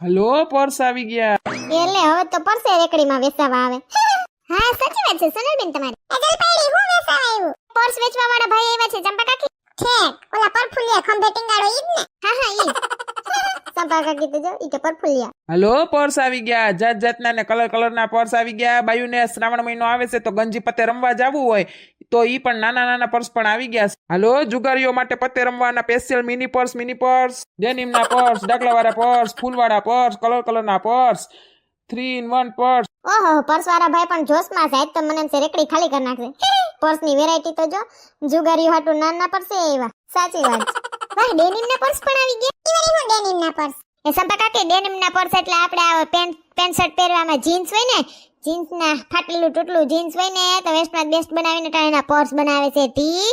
Hello purse આવી ગયા. એટલે હવે તો પડશે રેકડીમાં વેચાવા આવે. હા સાચી વાત છે સોનલબેન તમારી. અજલ પાડી હું વેચાવા આવ્યું? પર્સ વેચવા વાળા ભાઈ આવ્યા છે ચંપા કાકી. છે ઓલા પરફુલિયા ખંભે ટીંગાડો ઈ જ ને? હા ઈ. ચંપા કાકી તો જો ઈ કે પરફુલિયા. હલો પર્સ આવી ગયા. જાત જાતના ને કલરના પર્સ આવી ગયા. બાયુને શ્રાવણ મહિનો આવે છે તો ગંજી પત્તે રમવા જવું હોય તો ઈ પણ નાના પર્સ પણ આવી ગયા છે. હલો જુગારીઓ માટે પત્તે રમવાના સ્પેશિયલ મિની પર્સ, ડેનિમના પર્સ, ડાકલાવાળા પર્સ, ફૂલવાળા પર્સ, કલરના પર્સ, 3 in 1 પર્સ. ઓહો પર્સ વાળા ભાઈ પણ જોશમાં છે. આજ તો મને એમ છે રેકડી ખાલી કરી નાખશે. પર્સની વેરાયટી તો જો જુગારીઓ હાટુ નાના પર્સ એવા. સાચી વાત છે. ભાઈ ડેનિમના પર્સ પણ આવી ગયા. ઈ હું ડેનિમના પર્સ. એ સંપા કાકી ડેનિમના પર્સ એટલે આપણે આ પેન્ટ શર્ટ પહેરવામાં જીન્સ હોય ને, જીન્સના ફાટેલું તૂટલું જીન્સ હોય ને તો વેસ્ટમાં બેસ્ટ બનાવીને ટાઈના પર્સ બનાવે છે. તી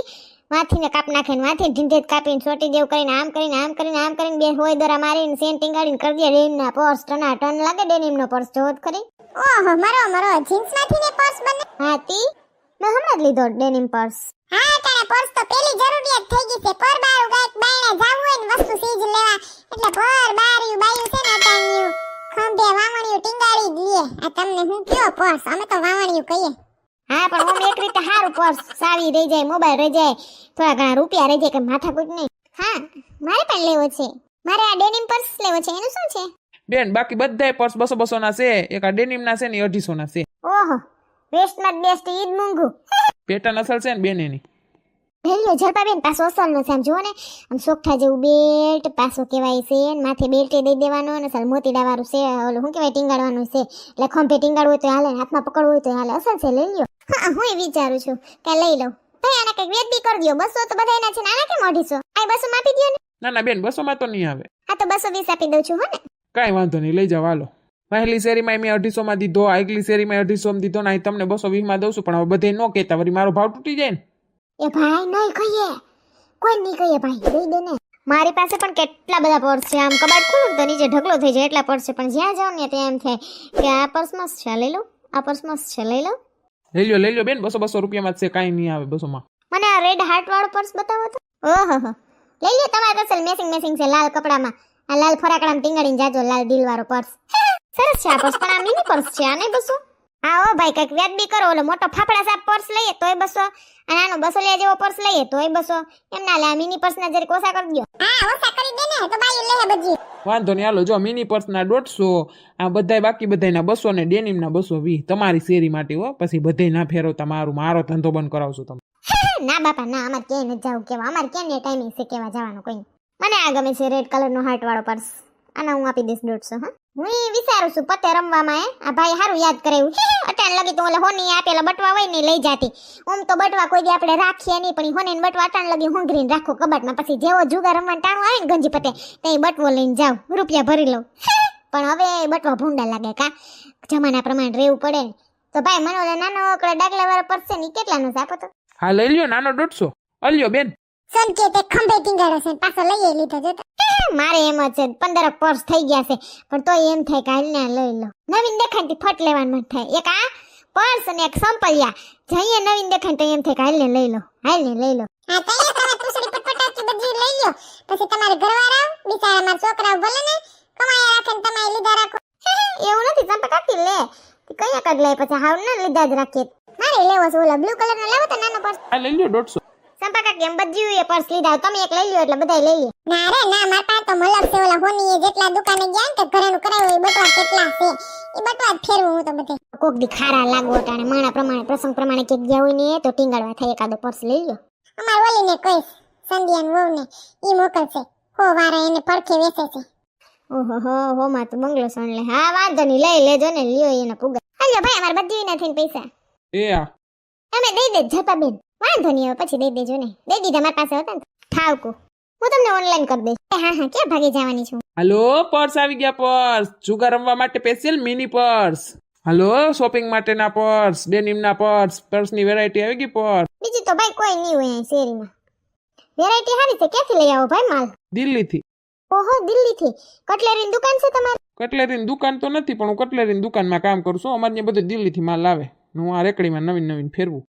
વાથીને કાપ નાખે ને વાથી ઢીંઢેત કાપીને છોટી જેવું કરીને આમ કરીને બે હોય દરા મારીને સેન ટીંગાડીને કરી દે ડેનિમના પર્સ. ટના ટન લાગે ડેનિમનો પર્સ જોત ખરી. ઓહો મરો જીન્સમાંથી ને પર્સ બને. હા તી મેં હમણાં જ લીધો ડેનિમ પર્સ. હા તારે પર્સ તો પેલી જરૂરિયાત થઈ ગઈ છે. પર બારું ગાયક બાયણે જાવું હોય ને વસ્તુ સીજ લેવા એટલે પર બાર્યું બાયું છે ને અટાણ્યું ખંભે વાવણિયું ટીંગાડી જ લે. આ તમને હું કયો પર્સ? અમે તો વાવણિયું કહીએ. હા પણ ઓમ એક રીતે હારું પર્સ. સાવી રહી જાય, મોબાઈલ રહી જાય, થોડા ઘણા રૂપિયા રહી જાય કે માથાકૂટ નહીં. હા મારે પણ લેવો છે. મારે આ ડેનિમ પર્સ લેવો છે. એનું શું છે? બેન બાકી બધાય પર્સ 200 ના છે. એક આ ડેનિમના છે ને 250 ના છે. ઓહો વેસ્ટમાં બેસ્ટ ઈ જ મૂંગું. પેટર્ન અસલ છે ને બેન એની. હેલ્યો ઝડપાબેન પાછો અસલનો છે. આમ જુઓ ને આમ સોખઠા જેવું બેલ્ટ પાછો કહેવાય છે ને માથે બેલ્ટ દઈ દેવાનો ને અસલ મોતીડા વાળું છે. ઓલું શું કહેવાય ટીંગાડવાનું છે એટલે ખંભે ટીંગાડવું હોય તો હાલે ને હાથમાં પકડવું હોય તો હાલે. અસલ છે લઈ લ્યો. હા હું વિચારું છું કે લઈ લઉં. ભાઈ આને કંઈક વેદ બી કરી દો. 200 તો બધાયના છે ને આના કેમ 250? આ 200 માં આપી દો ને. ના બેન 200 માં તો નહીં આવે. હા તો 220 આપી દઉં છું હો ને. કાંઈ વાંધો નહીં લઈ જાવ હાલો. પહેલી શેરીમાં મેં 250 માં દીધો, આગલી શેરીમાં 250 માં દીધો ને અહીં તમને 220 માં દઉં છું. પણ હવે બધે ન કહેતા વળી મારો ભાવ તૂટી જાય ને. એ ભાઈ નહીં કહીએ, કોઈ નહીં કહીએ ભાઈ, દઈ દે ને. મારી પાસે પણ કેટલા બધા પર્સ છે. આમ કબાટ ખોલું તો નીચે ઢગલો થઈ જાય એટલા પર્સ છે. પણ જ્યાં જાઉં ને ત્યાં એમ થાય કે આ પર્સ મસ્ત છે લઈ લઉં, આ પર્સ મસ્ત છે લઈ લઉં. લઈ લો બેન 200 રૂપિયામાં જ છે. કાંઈ નહીં આવે 200 માં. મને આ રેડ હાર્ટ વાળો પર્સ બતાવો તો. ઓહો લઈ લ્યો તમારે અસલ મેસિંગ છે લાલ કપડામાં. આ લાલ ફરાકડામાં ટીંગાડીને જાજો લાલ દિલ વાળો પર્સ. સરસ છે આ પર્સ પણ આ મિની પર્સ છે. આને 200. હા ઓ ભાઈ કઈક વ્યાજ બી કરો. ઓલો મોટો ફાફડા સાપ પર્સ લઈએ તોય 200 અને આનો 200 જેવો પર્સ લઈએ તોય 200. એમ ના લે આ મિની પર્સ ના જરીક ઓછા કરી દો. હા ઓછા કરી દે ને તો બાઈ લે બજી. વાંધો નહીં હાલો. જો મિની પર્સ ના 150, આ બધાય બાકી બધાયના 200 ને ડેનિમ ના 220 તમારી શેરી માટે હો. પછી બધાય ના ફેરવતા મારો ધંધો બંધ કરાવશું તમે. ના બાપા ના અમારે ક્યાંય નથી જવું કેવા. અમારે ક્યાં ટાઈમિંગ છે કેવા જવાનું કોઈ. મને આ ગમે છે રેડ કલર નો હાર્ટ વાળો પર્સ. આના હું આપી દઈશ 150. હા હું વિચારું છું પત્તે રમવામાં આ ભાઈ સારું યાદ કરાવ્યું. અટાણ લગી તો ઓલે હોની આપેલા બટવા હોય ને લઈ જાતી. ઓમ તો બટવા કોઈ દી આપણે રાખીએ નહીં પણ હોની બટવા અટાણ લગી હુંઘરીને રાખો કબાટમાં. પછી જેવો જુગાર રમવાનું ટાણું આવે ને ગંજી પત્તે તે બટવો લઈને જાવ, રૂપિયા ભરી લઉં. પણ હવે બટવા ભૂંડા લાગે કા જમાના પ્રમાણે રહેવું પડે ને. તો ભાઈ મને ઓલા નાનો ઓકળા ડાગલા વાળો પર્સ છે ને કેટલાનો છે આપો તો. હા લઈ લ્યો નાનો 150. અલ્યો બેન સંકે તે ખંભે ટીંગાડો છે પાછો લઈએ લીધો જોતા. મારે એમ જ છે 15 પર્સ થઈ ગયા છે પણ તોય એમ થાય કે હાલને લઈ લો. નવીન દેખાણથી ફટ લેવાનું મન થાય. એક આ પર્સ અને એક સંપલિયા જઈએ નવીન દેખાણ તો એમ થાય કે હાલને લઈ લો. હા તઈએ તમે પૂછડી પટપટાચી બધી લઈ લ્યો. પછી તમારે ઘરવાળા બિચારામાં છોકરાઓ ભલે ને કમાયા રાખે ને તમારે લીધા રાખો. એવું નથી ચંપા કાકી લે કયા કદ લે પછી હાવ ના લીધા જ રાખીએ. મારે લેવો છે ઓલા બ્લુ કલર નો લેવો તો નાનો પર્સ. આ લઈ લ્યો 150. સંપા કાકી એમ બધી એ પર્સ લીધા તમે એક લઈ લ્યો એટલે બધાય લઈ લે. ના રે ના માર પાસે તો મલક છે ઓલા હોની જેટલા દુકાને ગયા ને કે ઘરેનું કરાવ્યું એ બટવા કેટલા છે એ બટવા જ ફેરવું હું તો બધે. કોક દી ખારા લાગો તાણે માણા પ્રમાણે પ્રસંગ પ્રમાણે કે ગયા હોય ને તો ટીંગાડવા થાય એકાદો પર્સ લઈ લ્યો. અમાર ઓલીને કઈશ સંધ્યાન વહુને ઈ મોકલશે. હો વારે એને પડખે વેચે છે. ઓહો માં તો બંગલો સોન લે. હા વાંધો નહીં લઈ લેજો ને લ્યો એને પુગા. હાલો ભાઈ અમાર બધી ના થઈને પૈસા એ આ તમે દઈ દે જતા બેન. વાંધો નહીં હવે પછી દઈ દેજો ને. દઈ દીધા મારી પાસે હતા ને ઠાવકો હું તમને ઓનલાઈન કરી દઈશ. હા ક્યાં ભાગે જવાની છું? હલો પર્સ આવી ગયા. પર્સ જુગાર રમવા માટે special mini purse. Hello shopping માટેના પર્સ, ડેનિમના પર્સની વેરાયટી આવી ગઈ. પર્સ બીજી તો ભાઈ કોઈ નહીં હોય શેરીમાં. વેરાયટી સારી છે. ક્યાંથી લઈ આવો ભાઈ માલ? દિલ્હીથી. ઓહો દિલ્હીથી. કટલેરીની દુકાન છે તમારી? કટલેરીની દુકાન તો નથી પણ હું કટલેરીની દુકાનમાં કામ કરું છું. અમારે ત્યાં બધું દિલ્હીથી માલ આવે. હું આ રેકડીમાં નવીન ફેરવું.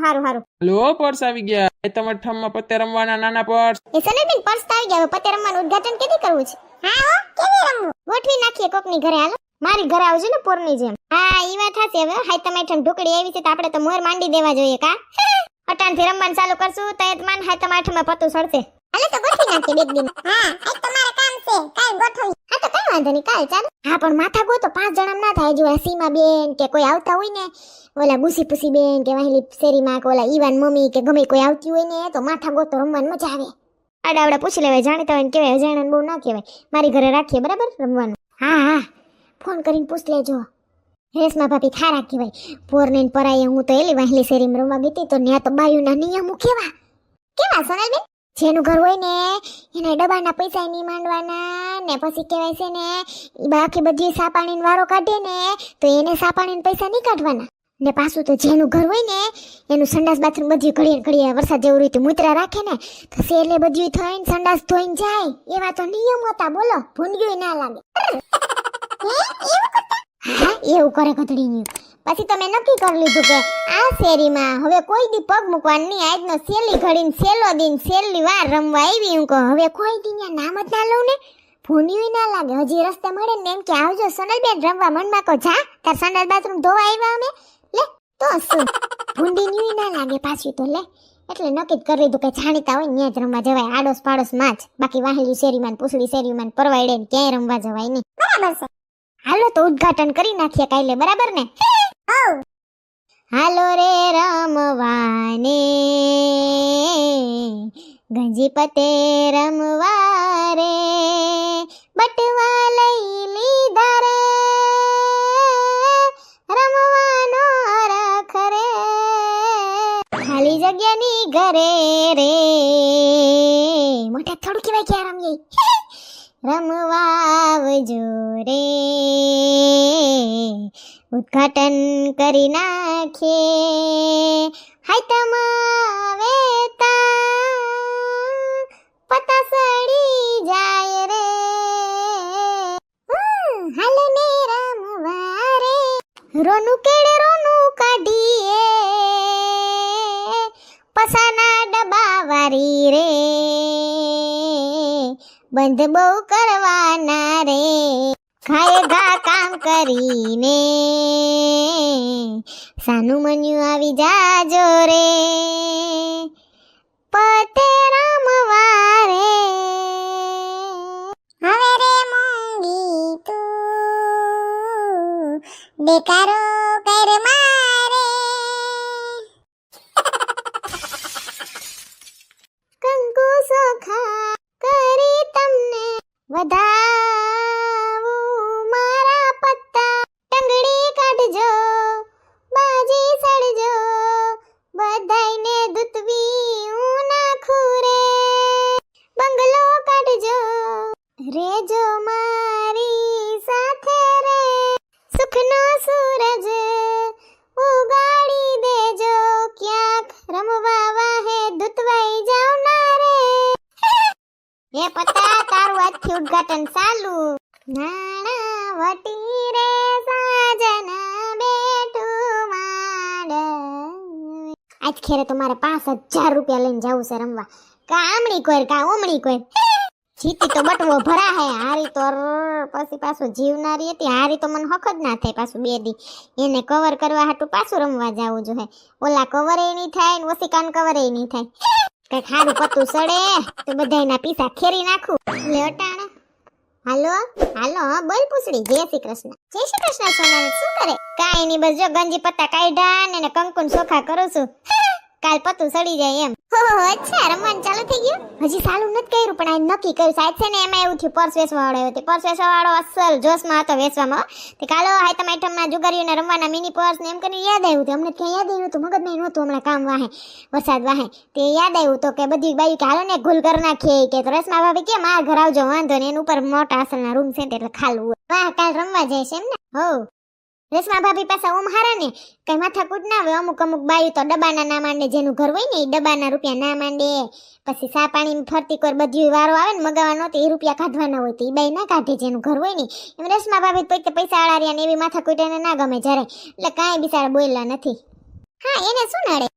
હારું. હલો પર્સ આવી ગયા. તમારા ઠામમાં પત્તે રમવાના નાના પર્સ. એ સનલબેન પર્સ તો આવી ગયા. પત્તે રમવાનું ઉદ્ઘાટન કેદી કરવું છે? હા હો કેદી રમવું? ગોઠવી નાખીએ કોકની ઘરે હાલો મારી ઘરે આવજો ને પોરની જેમ હા ઈ વાત હશે હવે હાય તમાઠમ ઢોકળી આવી છે તો આપણે તો મોર માંડી દેવા જોઈએ કા અટાણથી રમવાનું ચાલુ કરશું તો જ માન હાય તમાઠમે પતું સડશે હાલે તો ગોઠવી નાખીએ બે દિન હા આજ તમારે કામ છે કાલ ગોઠવી હા તો કઈ વાંધો નહીં કાલ ચાલ હા પણ માથા ગો તો 5 જણા ના થાય જો આ સીમા બેન કે કોઈ આવતા હોય ને ઓલા ગુસી પુસી બેન કે વાહેલી શેરીમાં કે ઓલા ઈવાન મમ્મી કે ગમે કોઈ આવતી હોય ને તો માથા ગો તો રમવાની મજા આવે આડાવડા પૂછી લેવાય જાણીતા હોય ને કહેવાય અજાણ્યાને બહુ ના કહેવાય મારી ઘરે રાખીએ બરાબર રમવાનું હા હા ફોન કરીને પૂછ લેજો રેસમાં ભાભી ખારા કહેવાય પોરને પરાય હું તો એલી વાહેલી શેરીમાં રમવા ગઈ તો ત્યાં તો બાયુના નિયમો કેવા કેવા સોનલબેન જેનું ઘર હોય ને એના ડબ્બાના પૈસા નહીં માંડવાના ને પછી કહેવાય છે ને એ બાકી બધી સાપાણીનો વારો કાઢે ને તો એને સાપાણીના પૈસા નહીં કાઢવાના ને પાછું તો જેનું ઘર હોય ને એનું સંડાસ બાથરૂમ બધી ઘડીએ ઘડીએ વરસાદ જેવું રીતે મૂતરા રાખે ને તો સેલે બધું થઈને સંડાસ ધોઈને જાય એવા તો નિયમ હતા બોલો ભૂંડ્યું ના લાગે હા એવું કરે કતડીની પછી તમે નક્કી કરી લીધું કે આ શેરીમાં હવે કોઈ દી પગ મૂકવાનું નહીં આજનો સેલી ઘડીને સેલો દિન સેલી વાર રમવા આવી હું કહું હવે કોઈ દી નામ જ ના લઉં ને ભૂન્યું ના લાગે હજી રસ્તે મળે ને એમ કે આવજો સોનલબેન રમવા મનમાં કહો જા તાર સંડાસ બાથરૂમ ધોવા આવ્યા અમે લે તો શું ભૂંડી ના લાગે પાછી તો લે એટલે નક્કી જ કરી લીધું કે જાણીતા હોય ને જ રમવા જવાય આડોસ પાડોસ માં જ બાકી વાહેલી શેરીમાં પૂછડી શેરીમાં પરવાડે ને ક્યાંય રમવા જવાય નહીં બરાબર છે હાલો તો ઉદ્ઘાટન કરી નાખીએ કાલે બરાબર ને હાલો રે રમવાને ગંજીપતે રમવા રે બટવા લઈ લીધા રે રમવાનો રખ રે ખાલી જગ્યાની ઘરે રે મોટા થોડું કહેવાય ક્યાં રમીએ રમવા આવજો રે ઉદ્ઘાટન કરી નાખીએ હાય તમાવે પતા સડી જાય રે હાલે ને રમવા રે રોનું કેડે રોનું કાઢીએ પસાના ડબ્બા વારી રે બંધ બહુ કરવાના રે ખાય ઘા કામ કરીને સાનું મન્યું આવી જાજો રે પતે રમવા રે હવે રે મોંગી તું બેકારો કર મારે કંકુ સોખા કરી તમને વધાવું મારા પત્તા ટંગડી કાઢજો બાજી સડજો બધાયને દૂતવી હું નાખું રે બંગલો કાઢજો રેજો મારી સાથે રે સુખનો સૂરજ ઉગાડી દેજો ક્યાંક રમવા વાહે દૂતવાઈ જાવ ના રે એ પતા તારું આજથી ઉદ્ઘાટન ચાલુ નાણા વટી રે સાજના બેઠું માડ આજ ખેરે તો મારે 5000 રૂપિયા લઈને જવું છે રમવા કા આમણી કોઈ કા ઓમણી કોઈ જીતી તો બટવો ભરા હે હારી તો પછી પાછું જીવનારી હતી હારી તો મને હક જ ના થાય પાછું બે દી એને કવર કરવા હાટું પાછું રમવા જાવું જોઈએ ઓલા કવરે નહીં થાય ને ઓસિકાન કવરે નહીં થાય કઈ ખારું પતું સડે તો બધાયના પીસા ખેરી નાખું લે અટાણા હાલો હાલો બોલ પૂછડી જય શ્રી કૃષ્ણ સોનાલ શું કરે કાઈ નહીં બસ જો ગંજી પત્તા કાઢ્યા ને કંકુન સોખા કરું છું કાલ પતું સડી જાય એમ હો અચ્છા રમવાનું ચાલુ થઈ ગયું હજી ચાલુ નથી કર્યું પણ આ નક્કી કર્યું સાહેબ છે ને એમાં એવું થયું પર્સ વેચવા વાળો આવ્યો પર્સ વેચવા વાળો અસલ જોશમાં હતો વેચવામાં તે કાલો હાય તમાઠમના જુગારીઓને રમવાના મિની પર્સ ને એમ કરીને યાદ આવ્યું હતું અમને ક્યાં યાદ આવ્યું હતું મગજ નહીં નહોતું હમણાં કામ વાહે વરસાદ વાહે તે યાદ આવ્યું તો કે બધી બાઈ કે હાલો ને ગુલ કરી નાખીએ કે તો રસમા ભાભી કે મારા ઘર આવજો વાંધો ને એની ઉપર મોટા અસલના રૂમ છે એટલે ખાલું વાહ કાલ રમવા જાય છે એમ ને હો રેશમા ભાભી પાછા ઓમ હારા ને કઈ માથાકૂટ ના આવે અમુક બાયું તો ડબ્બાના ના માંડે જેનું ઘર હોય ને એ ડબ્બાના રૂપિયા ના માંડે પછી સા પાણી ફરતી કોઈ બધી વારો આવે ને મગાવવાનો તો એ રૂપિયા કાઢવાના હોય તો એ બાઈ ના કાઢે જેનું ઘર હોય ને એમ રેશમા ભાભી પોતે પૈસા આળાર્યા ને એવી માથાકૂટ એને ના ગમે જરાય એટલે કાંઈ બિચારા બોલ્યા નથી હા એને શું નડે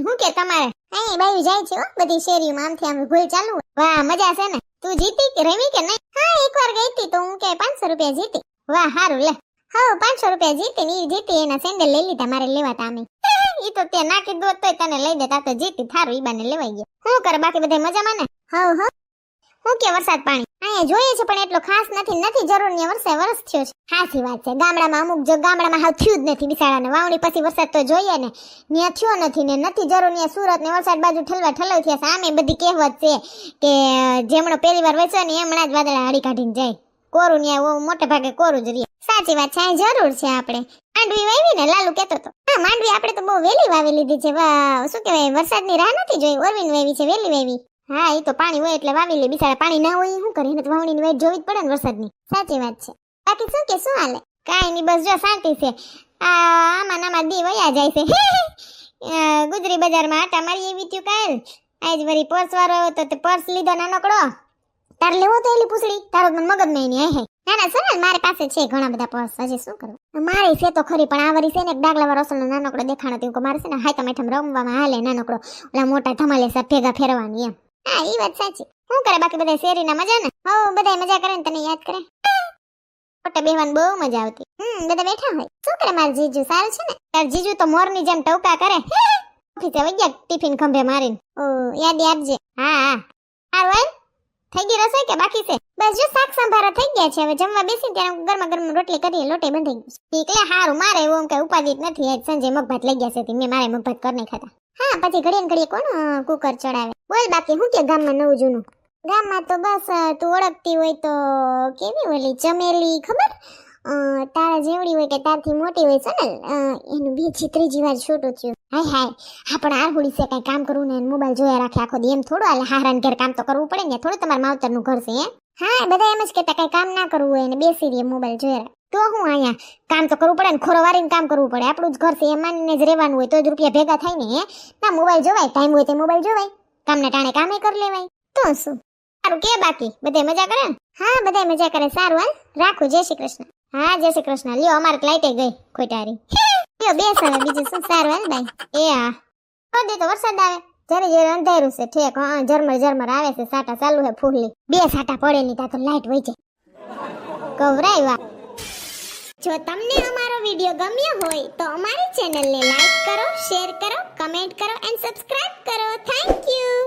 હું કે તમારે અહીં બાયું જાય છે બધી શેરીમાં આમથી આમ ભૂલ ચાલુ વાહ મજા છે ને તું જીતી કે રમી કે નહીં? હા એકવાર ગઈ હતી તો હું કે 500 રૂપિયા જીતી. વાહ હારું લે. હા 500 રૂપિયા જીતી ને ઈ જીતી એના સેન્ડલ લઈ લીધા મારે લેવાતા અમે. ઈ તો તે ના કીધું તોય તને લઈ દેતા તો જીતી થારું ઈ બાને લેવાઈ ગયા. શું કરે બાકી બધા મજામાં ને? હા હા. હું કે વરસાદ પાણી અહીંયા જોઈએ છે પણ એટલો ખાસ નથી જરૂર ને વરસે વરસ થયો છે. સાચી વાત છે ગામડામાં અમુક જો ગામડામાં હાવ થયું જ નથી બિચારાને વાવણી પછી વરસાદ તો જોઈએ ને ન્યા થયો નથી ને નથી જરૂર ને સુરત ને વરસાદ બાજુ ઠલવા ઠલવ થયા છે. આમે બધી કહેવત છે કે જેમણો પહેલી વાર વરસ્યો ને હમણાં જ વાદળા હાડી કાઢીને જાય. કોરું ન્યા મોટે ભાગે કોરું જ રહે. સાચી વાત છે આ જરૂર છે આપણે માંડવી વાવી ને લાલુ કહેતો તો. હા માંડવી આપણે તો બહુ વેલી વાવી લીધી છે. શું કહેવાય વરસાદની રાહ નથી જોઈ ઓરવીન વાવી છે વેલી વાવી. હા એ તો પાણી હોય એટલે વાવી લે બિચારા પાણી ના હોય શું કરે એને તો વાવણીની વાટ જોવી જ પડે ને વરસાદની. સાચી વાત છે બાકી શું હાલે? કાંઈ નહીં બસ જો શાંતિ છે. આમાં દી વયા જાય છે. ગુજરી બજારમાં આટા મારી એવી થયું કાલ આજ વળી પર્સ વાળો આવ્યો તો તે પર્સ લીધો નાનકડો. તાર લેવો તો એલી પૂછડી તારો મને મગજ નહીં હે. ના સોનલ મારી પાસે છે ઘણા બધા પર્સ હજી શું કરું મારી છે તો ખરી પણ આ વરી છે ને ડાગલા વાળો અસલનો નાનકડો દેખાણો તેવું કે મારે છે ને હાયતા મેઠમ રમવામાં હાલે નાનકડો ઓલા મોટા ધમાલે સા ભેગા ફેરવાની એમ. હા ઈ વાત સાચી. શું કરે બાકી બધા શેરીના મજા ને? હો બધા મજા કરે ને તને યાદ કરે. ફોટા બેહવાની બહુ મજા આવતી. બધા બેઠા હોય. શું કરે માર જીજુ સારું છે ને? તાર જીજુ તો મોરની જેમ ટવકા કરે. ઓફિસે વઈ ગયા ટિફિન ખંભે મારીને. ઓ યાદી આપજે. હા હારું થઈ ગઈ રસોઈ કે બાકી છે? બસ જો શાક સંભારા થઈ ગયા છે હવે જમવા બેસી ત્યારે ગરમા ગરમ રોટલી કરીએ લોટે બંધાઈ ગયું. ઠીક લે હારું મારે એવું કઈ ઉપાધિ જ નથી. આજ સંજય મગભાત લઈ ગયા છે મેં મારે મગભાત કર નહીં ખાતા. હા પછી ઘડીએ કોણ કુકર ચડાવે. બોલ બાકી હું કે ગામમાં નવું જૂનું? ગામમાં તો બસ તું ઓળખતી હોય તો કેવી ઓલી ચમેલી ખબર તારા જેવડી હોય કે તારથી મોટી હોય સોનલ એનું બીજી ત્રીજી વાર છોટું થયું. હાય હા પણ આરહુડી છે કઈ કામ કરવું ને મોબાઈલ જોયા રાખે આખો દી એમ થોડું હાલે. હારાન ઘેર કામ તો કરવું પડે ને થોડું તમારા માવતરનું ઘર છે હે. હા બધા એમ જ કહેતા કઈ કામ ના કરવું હોય ને બેસી રહીએ મોબાઈલ જોયા રાખે. તો હું અહીંયા કામ તો કરવું પડે ને ખોરો વારીને કામ કરવું પડે. આપણું જ ઘર છે એ માનીને જ રહેવાનું હોય તો જ રૂપિયા ભેગા થાય ને હે. ના મોબાઈલ જોવાય ટાઈમ હોય તો મોબાઈલ જોવાય કામના ટાણે કામે કરી લેવાય તો શું. સારું કે બાકી બધા મજા કરે ને? હા બધા મજા કરે. સારું હાલ રાખું જય શ્રી કૃષ્ણ. હા જય શ્રી કૃષ્ણ. લ્યો અમારે લાઈટે ગઈ ખોટારી. લ્યો બેસ હવે બીજું શું. સારું હાલ બાય. એ હા દે તો વરસાદ આવે જ્યારે અંધારું છે ઠેક. હા ઝરમર આવે છે સાટા ચાલુ છે ફૂલની. 2 સાટા પડે ની તા તો લાઈટ વહી જાય. કવરાય જો તમને અમારો વિડિયો ગમ્યો હોય તો અમારી ચેનલને લાઈક કરો, શેર કરો, કમેન્ટ કરો એન્ડ સબસ્ક્રાઇબ કરો. Thank you.